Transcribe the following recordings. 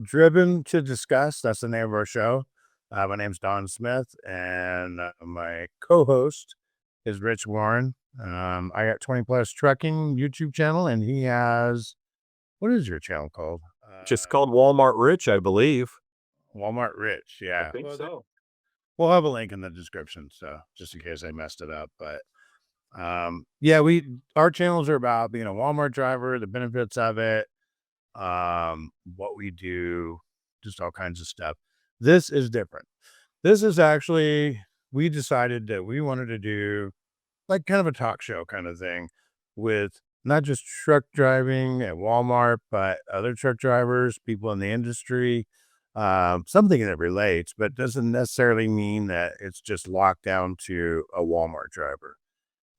Driven to Discuss. That's the name of our show. My name's Don Smith, and my co-host is Rich Warren. I got 20 Plus Trucking YouTube channel, and he has what is your channel called? Just called Walmart Rich, I believe. Walmart Rich. I Yeah. think Well, so. we'll have a link in the description, so just in case I messed it up. But yeah, we our channels are about being a Walmart driver, the benefits of it, what we do, just all kinds of stuff. This is different. This is actually, we decided that we wanted to do like kind of a talk show kind of thing with not just truck driving at Walmart, but other truck drivers, people in the industry, something that relates, but doesn't necessarily mean that it's just locked down to a Walmart driver.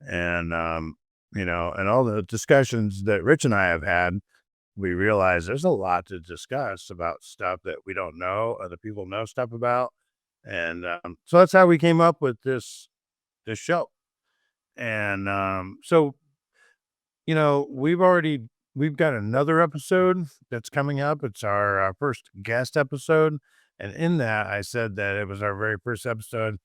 And, and all the discussions that Rich and I have had, we realize there's a lot to discuss about stuff that we don't know, other people know stuff about. And so that's how we came up with this show. And we've got another episode that's coming up. It's our first guest episode. And in that, I said that it was our very first episode.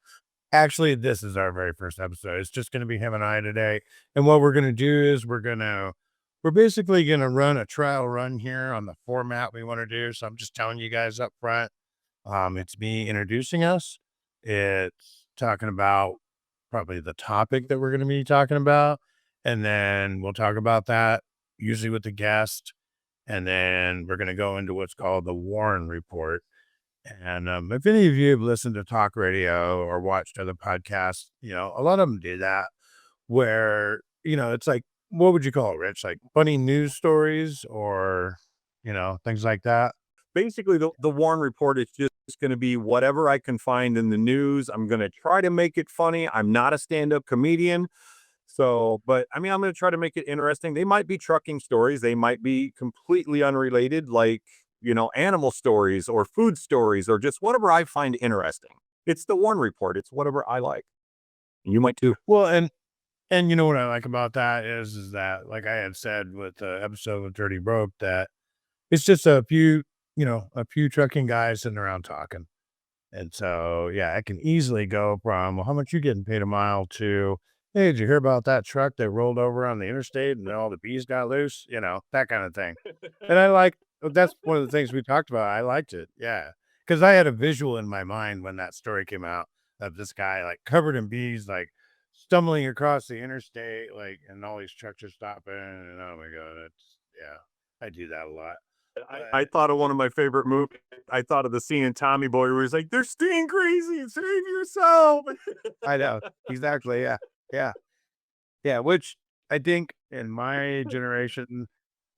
Actually, this is our very first episode. It's just going to be him and I today. And what we're going to do is we're basically going to run a trial run here on the format we want to do. So I'm just telling you guys up front. It's me introducing us. It's talking about probably the topic that we're going to be talking about. And then we'll talk about that, usually with the guest. And then we're going to go into what's called the Warren Report. And if any of you have listened to talk radio or watched other podcasts, a lot of them do that where, it's like, what would you call it, Rich? Like funny news stories or, things like that. Basically, the Warren Report is just going to be whatever I can find in the news. I'm going to try to make it funny. I'm not a stand-up comedian. So, but I mean, I'm going to try to make it interesting. They might be trucking stories. They might be completely unrelated, like, animal stories or food stories or just whatever I find interesting. It's the Warren Report. It's whatever I like. You might too. Well, and you know what I like about that is that, like I had said with the episode with Dirty Broke, that it's just a few trucking guys sitting around talking. And so, yeah, I can easily go from, well, how much you getting paid a mile to, hey, did you hear about that truck that rolled over on the interstate and all the bees got loose? That kind of thing. And that's one of the things we talked about. I liked it. Yeah. Cause I had a visual in my mind when that story came out of this guy like covered in bees, like stumbling across the interstate, like, and all these trucks are stopping. And oh my God, yeah, I do that a lot. I thought of one of my favorite movies. I thought of the scene in Tommy Boy where he's like, "They're staying crazy. Save yourself." I know. Exactly. Yeah. Yeah. Yeah. Which I think in my generation,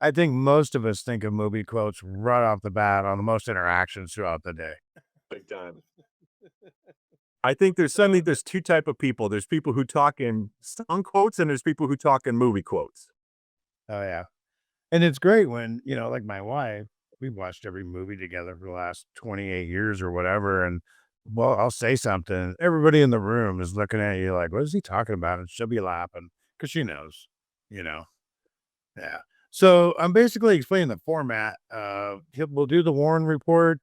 I think most of us think of movie quotes right off the bat on the most interactions throughout the day. Big time. I think there's two type of people. There's people who talk in song quotes and there's people who talk in movie quotes. Oh, yeah. And it's great when, like my wife, we've watched every movie together for the last 28 years or whatever. And well, I'll say something. Everybody in the room is looking at you like, what is he talking about? And she'll be laughing because she knows, you know. Yeah. So I'm basically explaining the format. We'll do the Warren report.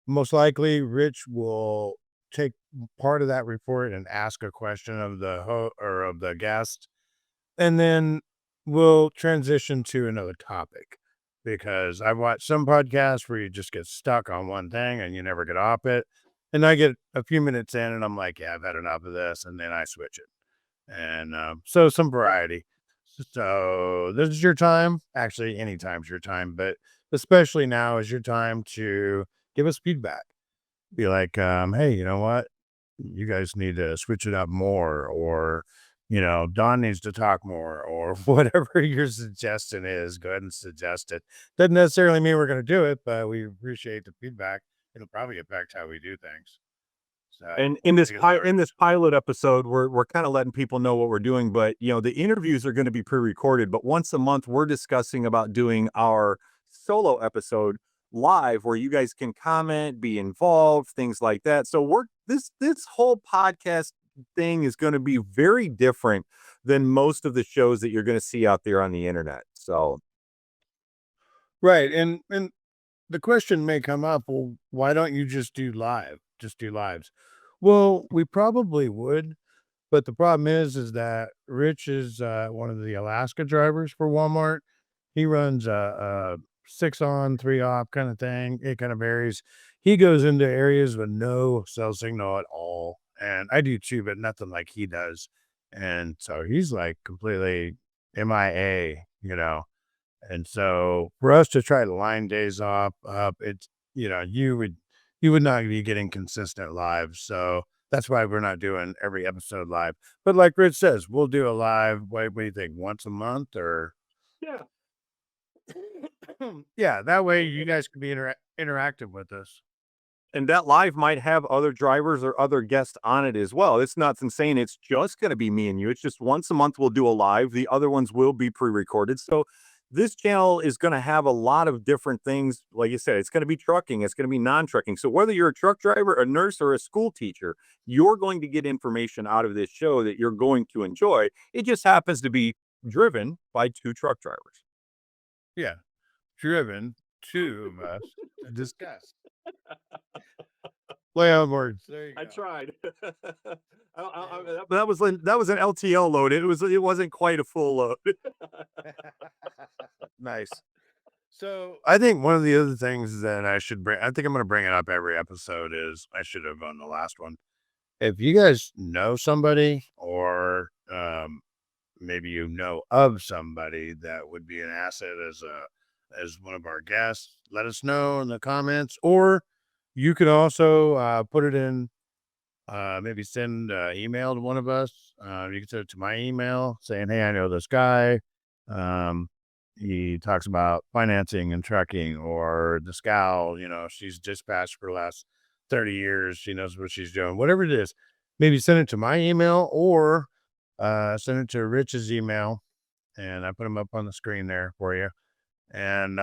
Most likely, Rich will take part of that report and ask a question of the or of the guest, and then we'll transition to another topic. Because I've watched some podcasts where you just get stuck on one thing and you never get off it. And I get a few minutes in and I'm like, yeah, I've had enough of this, and then I switch it. And so some variety. So this is your time. Actually, any time's your time, but especially now is your time to give us feedback. Be like, hey, you know what? You guys need to switch it up more, or Don needs to talk more, or whatever your suggestion is. Go ahead and suggest it. Doesn't necessarily mean we're going to do it, but we appreciate the feedback. It'll probably affect how we do things. So, And in this take it started. pilot episode, we're kind of letting people know what we're doing, but the interviews are going to be pre-recorded. But once a month, we're discussing about doing our solo episode live, where you guys can comment, be involved, things like that. So this whole podcast thing is going to be very different than most of the shows that you're going to see out there on the internet. So Right, and the question may come up, well, why don't you just do live? Just do lives. Well, we probably would, but the problem is that Rich is one of the Alaska drivers for Walmart. He runs a 6 on, 3 off kind of thing. It kind of varies. He goes into areas with no cell signal at all. And I do too, but nothing like he does. And so he's like completely MIA, you know. And so for us to try to line days off up, it's you would not be getting consistent live. So that's why we're not doing every episode live. But like Rich says, we'll do a live, what do you think, once a month or Yeah. yeah, that way you guys can be interactive with us. And that live might have other drivers or other guests on it as well. It's not saying it's just going to be me and you. It's just once a month we'll do a live. The other ones will be pre-recorded. So this channel is going to have a lot of different things. Like you said, it's going to be trucking, it's going to be non-trucking. So whether you're a truck driver, a nurse, or a school teacher, you're going to get information out of this show that you're going to enjoy. It just happens to be driven by two truck drivers. Yeah. Driven two of us to discuss. Play on words. There you I go. tried. Nailed That was an LTL load. It wasn't quite a full load. it. Nice. So I think one of the other things that I think I'm going to bring it up every episode is I should have on the last one. If you guys know somebody or maybe you know of somebody that would be an asset as one of our guests, let us know in the comments, or you could also put it in maybe send email to one of us. You can send it to my email saying, "Hey, I know this guy. Um, he talks about financing and trucking, or the scow. She's dispatched for the last 30 years. She knows what she's doing. Whatever it is, maybe send it to my email or send it to Rich's email, and I put them up on the screen there for you. And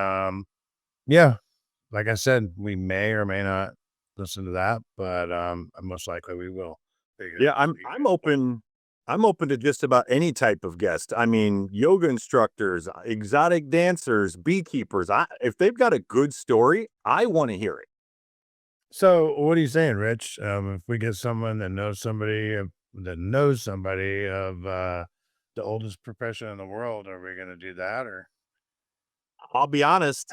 yeah, like I said, we may or may not listen to that, but, most likely we will Yeah, because you I'm guys open. I'm open to just about any type of guest. I mean, yoga instructors, exotic dancers, beekeepers. If they've got a good story, I want to hear it. So, what are you saying, Rich? If we get someone that knows somebody of, the oldest profession in the world, are we gonna do that or I'll be honest.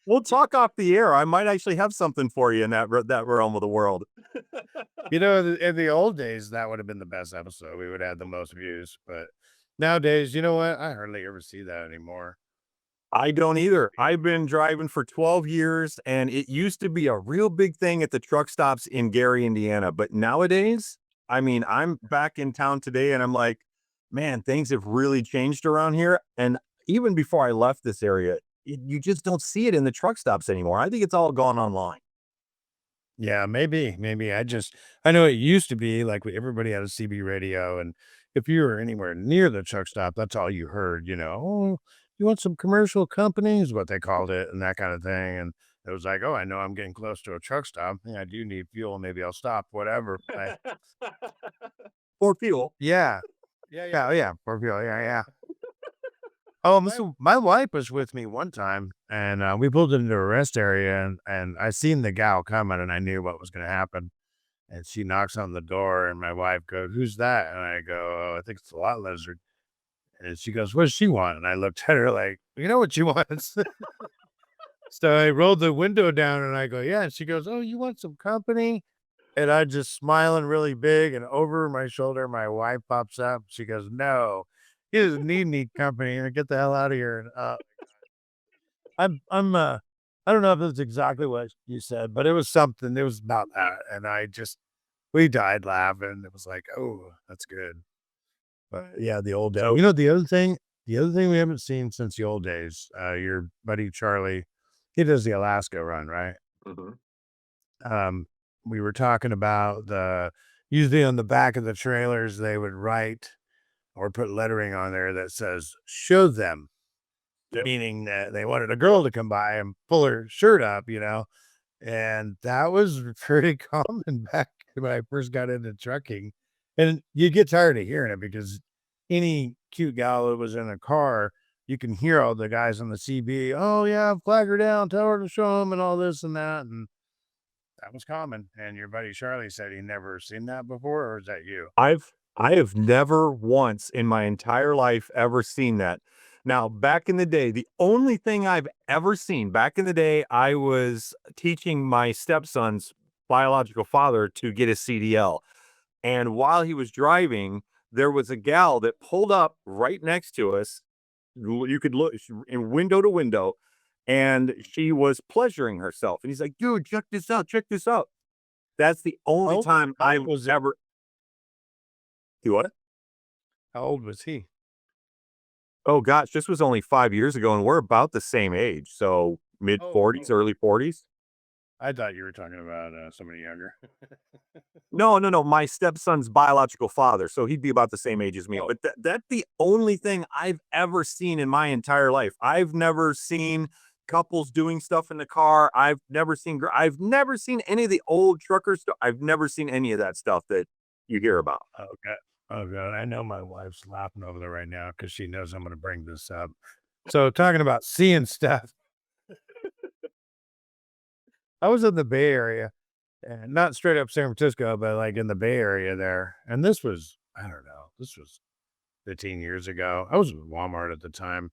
We'll talk off the air. I might actually have something for you in that realm of the world. In the old days, that would have been the best episode. We would have the most views, but nowadays, you know what? I hardly ever see that anymore. I don't either. I've been driving for 12 years, and it used to be a real big thing at the truck stops in Gary, Indiana. But nowadays, I mean, I'm back in town today and I'm like, man, things have really changed around here. And even before I left this area, you just don't see it in the truck stops anymore. I think it's all gone online. Yeah, maybe. I know it used to be like everybody had a CB radio, and if you were anywhere near the truck stop, that's all you heard. Oh, you want some commercial companies, what they called it, and that kind of thing. And it was like, oh, I know I'm getting close to a truck stop. Yeah, I do need fuel. Maybe I'll stop, whatever. Or fuel. Yeah, yeah, oh, yeah, for fuel. Yeah, yeah. Oh, my wife was with me one time, and we pulled into a rest area, and I seen the gal coming, and I knew what was going to happen. And she knocks on the door, and my wife goes, "Who's that?" And I go, "Oh, I think it's a lot lizard." And she goes, "What does she want?" And I looked at her like, "You know what she wants?" So I rolled the window down, and I go, "Yeah." And she goes, "Oh, you want some company?" And I just smiling really big, and over my shoulder, my wife pops up. She goes, "No, he doesn't need any company. Get the hell out of here." And I don't know if it's exactly what you said, but it was something. It was about that, and we died laughing. It was like, "Oh, that's good." But yeah, the old day. So The other thing we haven't seen since the old days, your buddy Charlie, he does the Alaska run, right? Mhm. Um, we were talking about usually on the back of the trailers, they would write or put lettering on there that says, "Show them," Yep. meaning that they wanted a girl to come by and pull her shirt up. And that was pretty common back when I first got into trucking, and you get tired of hearing it because any cute gal that was in a car, you can hear all the guys on the CB, "Oh, yeah, flag her down, tell her to show 'em," and all this and that, and that was common, and your buddy Charlie said he never seen that before, or is that you? I have never once in my entire life ever seen that. Now, back in the day, the only thing I've ever seen back in the day, I was teaching my stepson's biological father to get his CDL. And while he was driving, there was a gal that pulled up right next to us. You could look in window to window, and she was pleasuring herself. And he's like, dude, check this out. Check this out. That's the only How time how old I've was it? ever. You what? How old was he? Oh gosh, this was only 5 years ago, and we're about the same age, so Oh, mid-40s, early 40s. I thought you were talking about, somebody younger. No, no, no, my stepson's biological father, so he'd be about the same age as me, Oh, but that's the only thing I've ever seen in my entire life. I've never seen couples doing stuff in the car. I've never seen any of the old trucker stuff. I've never seen any of that stuff that you hear about. okay. Oh, god, I know my wife's laughing over there right now because she knows I'm gonna bring this up. So, talking about seeing stuff, I was in the Bay Area, and not straight up San Francisco, but, like, in the Bay Area there, and this was, I don't know, this was 15 years ago. I was with Walmart at the time,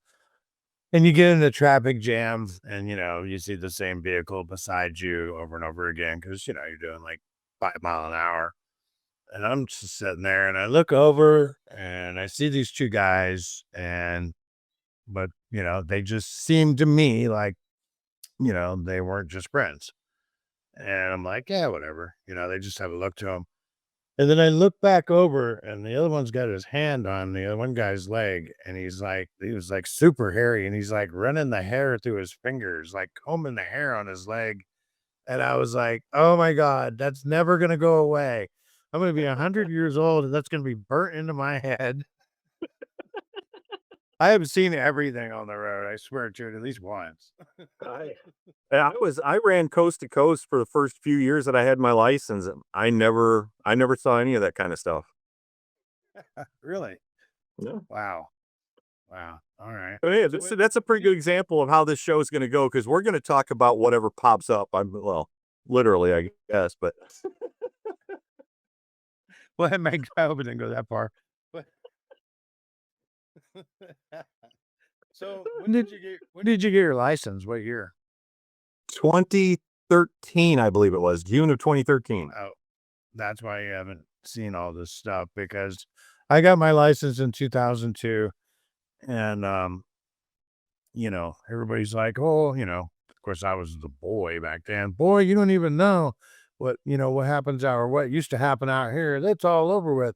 and you get into traffic jams and, you see the same vehicle beside you over and over again because you're doing, like, 5 mile an hour, and I'm just sitting there, and I look over, and I see these 2 guys, but, they just seemed to me like, they weren't just friends, and I'm like, "Yeah, whatever," they just have a look to them. And then I look back over, and the other one's got his hand on the other one guy's leg, and he was like super hairy, and he's like running the hair through his fingers, like combing the hair on his leg. And I was like, oh my God, that's never going to go away. I'm going to be 100 years old, and that's going to be burnt into my head. I have seen everything on the road. I swear to it, at least once. I I ran coast to coast for the first few years that I had my license, and I never saw any of that kinda stuff. Really? No. Wow. Wow. All right. But, yeah, So that's a pretty when good example of how this show is gonna go because 'cause we're gonna talk about whatever pops up. Literally, I guess, but well, I hope it didn't go that far. But so when did you get your license? What year? 2013, I believe it was, June of 2013. Oh, that's why you haven't seen all this stuff because I got my license in 2002 and everybody's like, "Oh, of course I was the boy back then. Boy, you don't even know what happens out or what used to happen out here. That's all over with."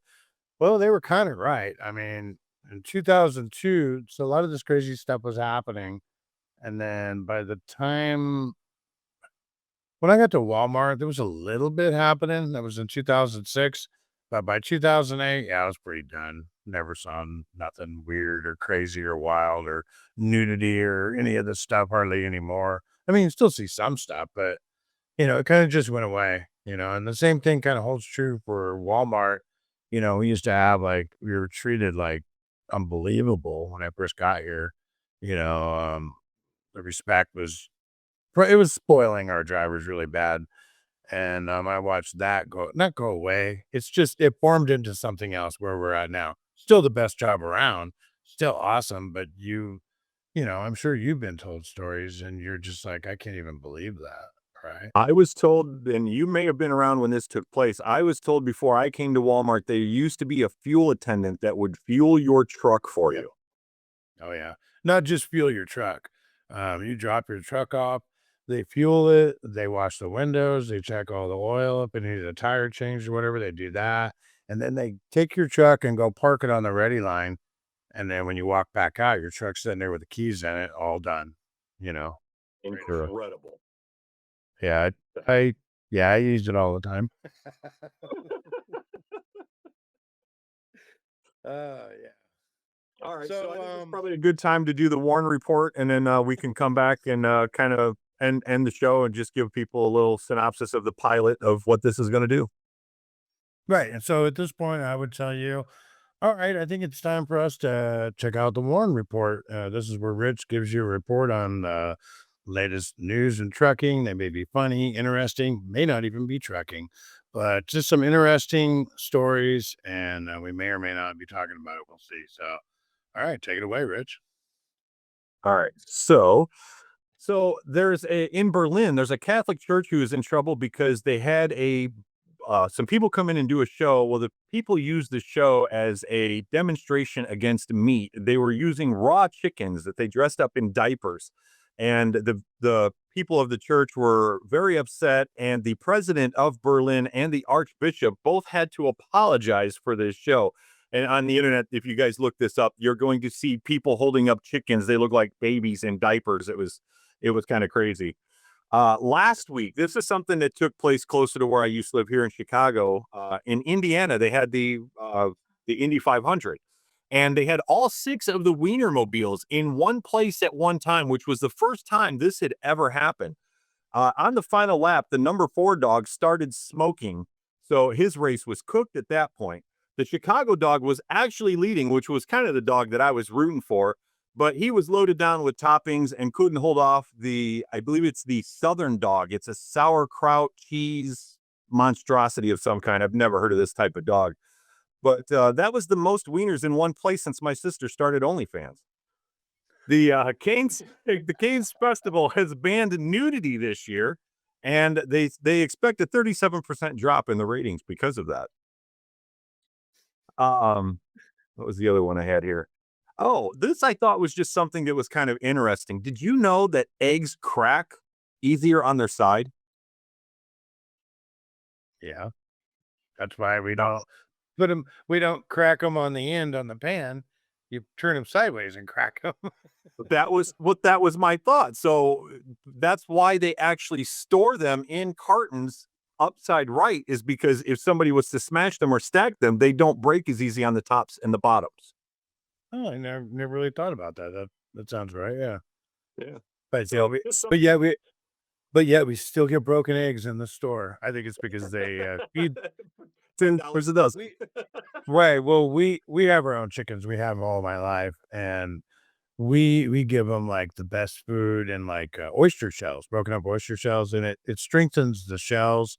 Well, they were kind of right. I mean, in 2002, so a lot of this crazy stuff was happening. And then by the time when I got to Walmart, there was a little bit happening. That was in 2006. But by 2008, yeah, I was pretty done. Never saw nothing weird or crazy or wild or nudity or any of this stuff hardly anymore. I mean, you still see some stuff, but it kind of just went away. And the same thing kind of holds true for Walmart. We used to have we were treated like unbelievable when I first got here. You know, um, the respect was it was spoiling our drivers really bad, and, I watched that not go away, it's just it formed into something else where we're at now. Still the best job around, still awesome, but I'm sure you've been told stories and you're just like, "I can't even believe that," right? I was told, and you may have been around when this took place, I was told before I came to Walmart, there used to be a fuel attendant that would fuel your truck for Yep. you. Oh, yeah. Not just fuel your truck. You drop your truck off, they fuel it, they wash the windows, they check all the oil, if it needs a tire change or whatever, they do that, and then they take your truck and go park it on the ready line, and then when you walk back out, your truck's sitting there with the keys in it, all done, you know? Ready to roll. Incredible. Yeah, I yeah, I use it all the time. Yeah. All right, so I So, think it's probably a good time to do the Warren report, and then we can come back and kind of end the show and just give people a little synopsis of the pilot of what this is going to do. right, and so at this point, I would tell you All right, I think it's time for us to check out the Warren Report. This is where Rich gives you a report on the latest news and trucking. They may be funny, interesting, may not even be trucking, but just some interesting stories, and we may or may not be talking about it. We'll see. So, all right, take it away, Rich. All right. So there's a in Berlin, there's a Catholic church who is in trouble because they had a some people come in and do a show. Well, the people used the show as a demonstration against meat. They were using raw chickens that they dressed up in diapers. And the people of the church were very upset. And the president of Berlin and the archbishop both had to apologize for this show. And on the internet, if you guys look this up, you're going to see people holding up chickens. They look like babies in diapers. It was kind of crazy. Last week, this is something that took place closer to where I used to live here in Chicago. In Indiana, they had the Indy 500, and they had all six of the Wienermobiles in one place at one time, which was the first time this had ever happened. On the final lap, the number 4 dog started smoking, so his race was cooked at that point. The Chicago dog was actually leading, which was kind of the dog that I was rooting for, but he was loaded down with toppings and couldn't hold off I believe it's the Southern dog. It's a sauerkraut cheese monstrosity of some kind. I've never heard of this type of dog, but that was the most wieners in one place since my sister started OnlyFans. The Canes Festival has banned nudity this year, and they expect a 37% drop in the ratings because of that. Um, what was the other one I had here? Oh, this I thought was just something that was kind of interesting. Did you know that eggs crack easier on their side? Yeah, that's why we Uh, don't put them. We don't crack them on the end on the pan. You turn them sideways and crack them. that was my thought. So that's why they actually store them in cartons upside right, is because if somebody was to smash them or stack them, they don't break as easy on the tops and the bottoms. Oh, I never really thought about that. That sounds right. Yeah, Yeah. but So we, just but something. yeah, we still get broken eggs in the store. I think it's because they feed. $10 a dozen. We right. Well, we have our own chickens. We have 'em all my life, and we give them like the best food and like oyster shells, broken up oyster shells, and it strengthens the shells.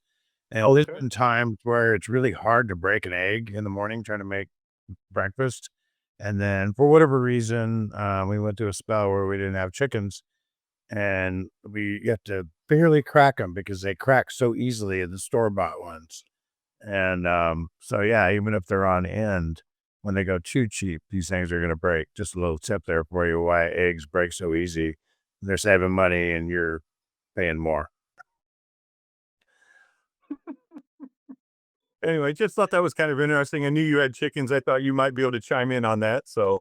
And there's Okay. been times where it's really hard to break an egg in the morning trying to make breakfast. And then for whatever reason, we went through a spell where we didn't have chickens, and we you have to barely crack them because they crack so easily in the store bought ones. And so yeah, even if they're on end, when they go too cheap, these things are going to break. Just a little tip there for you: why eggs break so easy. They're saving money, and you're paying more. Anyway, just thought that was kind of interesting. I knew you had chickens. I thought you might be able to chime in on that. So,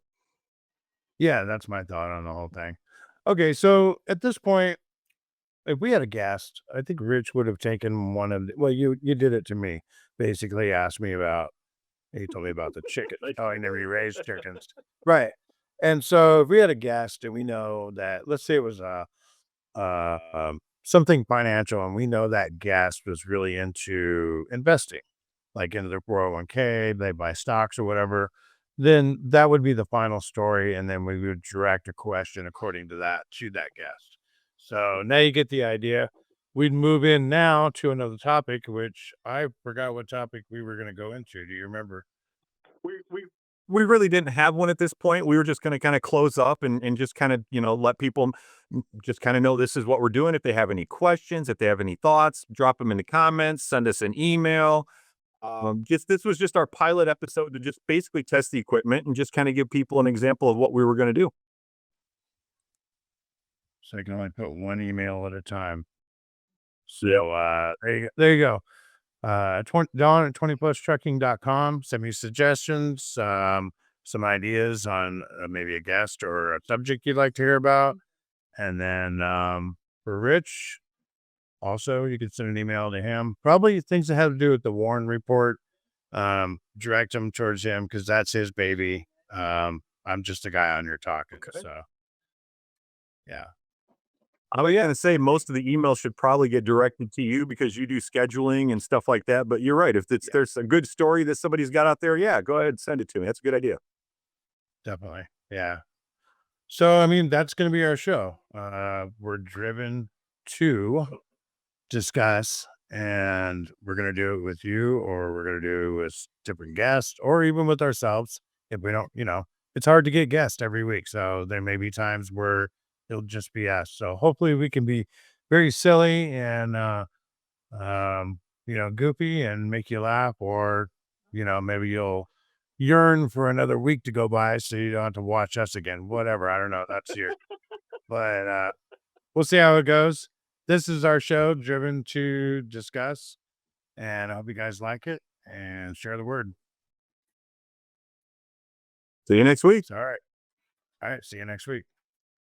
Yeah, that's my thought on the whole thing. Okay, so at this point, if we had a guest, I think Rich would have taken one of the, well, you did it to me. Basically asked me about he told me about the chicken. Oh, I never raised chickens. Right. And so if we had a guest and we know that let's say it was something financial and we know that guest was really into investing, like into their 401k, they buy stocks or whatever, then that would be the final story. And then we would direct a question according to that to that guest. So now you get the idea. We'd move in now to another topic, which I forgot what topic we were going to go into. Do you remember? we we we really didn't have one at this point. We were just going to kind of close up and just kind of, let people just kind of know this is what we're doing. If they have any questions, if they have any thoughts, drop them in the comments, send us an email. Just this was just our pilot episode to just basically test the equipment and just kind of give people an example of what we were going to do. So I can only put one email at a time. Yep. So there you go. 20, Don at 20plustrucking.com. Send me suggestions, some ideas on maybe a guest or a subject you'd like to hear about. And then for Rich, also, you could send an email to him. Probably things that have to do with the Warren report. Direct them towards him because that's his baby. I'm just a guy on here talking. Okay. So, yeah. I was gonna say most of the emails should probably get directed to you because you do scheduling and stuff like that. But you're right. If Yeah, there's a good story that somebody's got out there, yeah, go ahead and send it to me. That's a good idea. definitely. Yeah. So, I mean, that's going to be our show. We're driven to discuss, and we're going to do it with you, or we're going to do it with different guests, or even with ourselves. If we don't, it's hard to get guests every week. So there may be times where it'll just be us. So hopefully we can be very silly and, goofy and make you laugh, or, maybe you'll yearn for another week to go by so you don't have to watch us again. Whatever. I don't know. That's your, but we'll see how it goes. This is our show, Driven to Discuss, and I hope you guys like it and share the word. See you next week. So, all right. All right. See you next week.